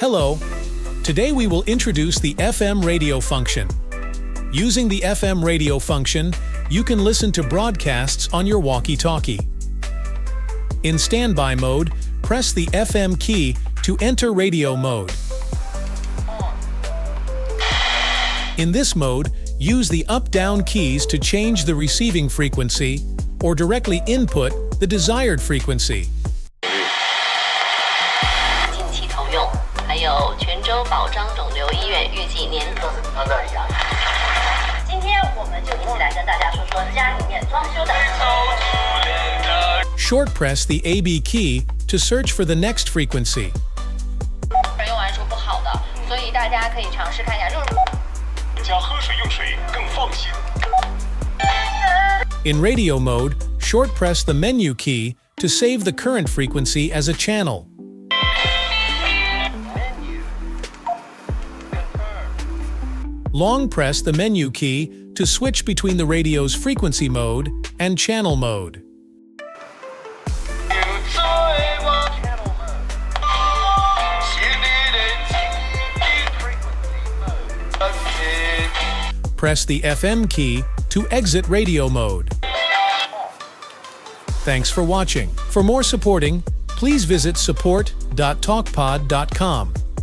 Hello. Today we will introduce the FM radio function. Using the FM radio function, you can listen to broadcasts on your walkie-talkie. In standby mode, press the FM key to enter radio mode. In this mode, use the up-down keys to change the receiving frequency or directly input the desired frequency. 近期投用，还有泉州宝章肿瘤医院预计年度。今天我们就一起来跟大家说说家里面装修的。Short press the AB key to search for the next frequency. 用完说不好的，所以大家可以尝试看一下。加喝水用水更放心。 In radio mode, short press the menu key to save the current frequency as a channel. Long press the menu key to switch between the radio's frequency mode and channel mode. Press the FM key to exit radio mode. Thanks for watching. For more supporting, please visit support.talkpod.com.